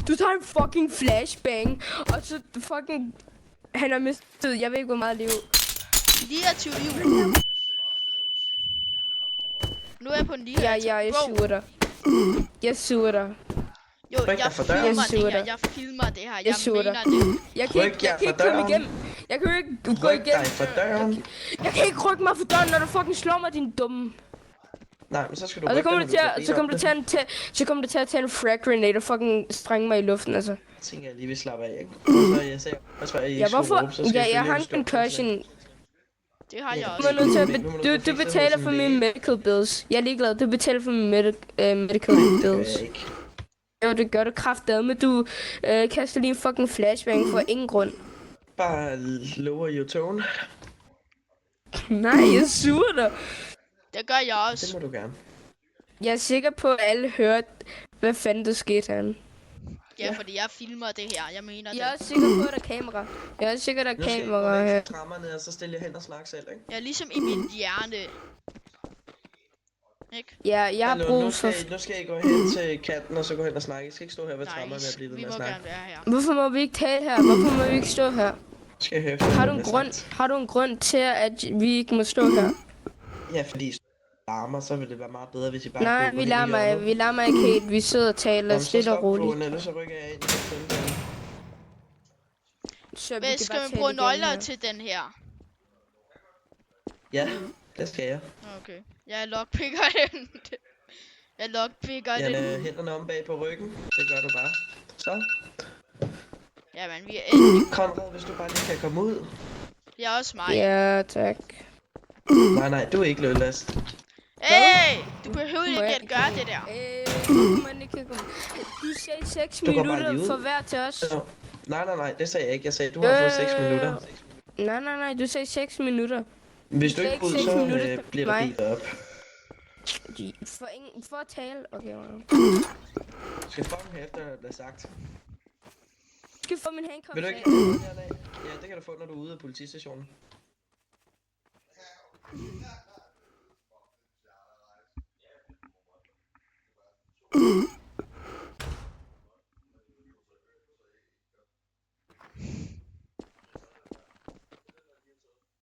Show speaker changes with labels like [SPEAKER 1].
[SPEAKER 1] Du tager en fucking flashbang, og så fucking... Han har mistet, jeg ved ikke hvor meget liv.
[SPEAKER 2] 29 liv. Nu er jeg på en lige.
[SPEAKER 1] Ja, jeg suger dig. Jeg suger dig.
[SPEAKER 2] Jo, jeg filmer det her. Jeg filmer det her. Jeg mener det.
[SPEAKER 1] Jeg kan ikke komme igennem. Jeg kan ikke gå igennem. Jeg kan ikke rykke mig for døren, når du fucking slår mig, din dumme.
[SPEAKER 3] Nej, men så skal du
[SPEAKER 1] og så kommer du til at tage en frag grenade og fucking sprænge mig i luften, altså.
[SPEAKER 3] Jeg tænker, jeg lige vil slappe af, ikke? Hvorfor jeg sagde,
[SPEAKER 1] hvorfor? Jeg har en concussion.
[SPEAKER 2] Det har jeg også.
[SPEAKER 1] Du betaler for mine medical bills. Jeg er ligeglad, du betaler for mine medical bills. Jo, det gør du kraftedeme, men du kaster lige en fucking flashbang for ingen grund.
[SPEAKER 3] Bare lower your tone.
[SPEAKER 1] Nej, jeg suger dig.
[SPEAKER 2] Det gør jeg også.
[SPEAKER 3] Det må du gerne.
[SPEAKER 1] Jeg er sikker på, at alle hørte, hvad fanden der skete herinde.
[SPEAKER 2] Ja, fordi jeg filmer det her. Jeg mener det.
[SPEAKER 1] Jeg er også sikker på, at der er kamera. Jeg er også sikker, at der er kamera her.
[SPEAKER 3] Nu skal jeg gå ned, og så stille jeg hen og snakke selv, ikke?
[SPEAKER 2] Ja, ligesom i min hjerne. Ikke?
[SPEAKER 1] Ja, jeg har brug for...
[SPEAKER 3] Nu skal I gå hen til kanten, og så gå hen og snakke. I skal ikke stå her ved trammerne og blive ved med at snakke.
[SPEAKER 2] Gerne være her.
[SPEAKER 1] Hvorfor må vi ikke tale her? Hvorfor må vi ikke stå her?
[SPEAKER 3] Skal jeg høre,
[SPEAKER 1] har du en grund til, at vi ikke må stå her?
[SPEAKER 3] Ja, fordi larmer, så vil det være meget bedre, hvis I bare...
[SPEAKER 1] Nej, vi larmer ikke helt. Vi sidder og taler stille og roligt.
[SPEAKER 3] Ellers så rykker jeg ind i
[SPEAKER 1] den.
[SPEAKER 2] Hvad skal man bruge nøgler til den her?
[SPEAKER 3] Ja, det skal jeg.
[SPEAKER 2] Okay. Jeg lockpicker den. Jeg lockpicker den.
[SPEAKER 3] Jeg hænderne om bag på ryggen. Det gør du bare. Så.
[SPEAKER 2] Jamen, vi er endelig...
[SPEAKER 3] Konrad, hvis du bare lige kan komme ud.
[SPEAKER 2] Jeg er også mig.
[SPEAKER 1] Ja, tak.
[SPEAKER 3] Nej, du er ikke lødlast.
[SPEAKER 2] Hey! Du behøver ikke at gøre det der.
[SPEAKER 1] Du sagde 6 minutter for hver til os.
[SPEAKER 3] Nej, det sagde jeg ikke. Jeg sagde, du har fået 6 minutter.
[SPEAKER 1] Nej, du sagde 6 minutter.
[SPEAKER 3] Hvis du ikke ud, så bliver du givet op.
[SPEAKER 1] For at tale? Okay,
[SPEAKER 3] Du skal fucking have efter, det er sagt.
[SPEAKER 1] Du skal få min handcuffs
[SPEAKER 3] af. Vil du ikke? Ja, det kan du få, når du er ude af politistationen.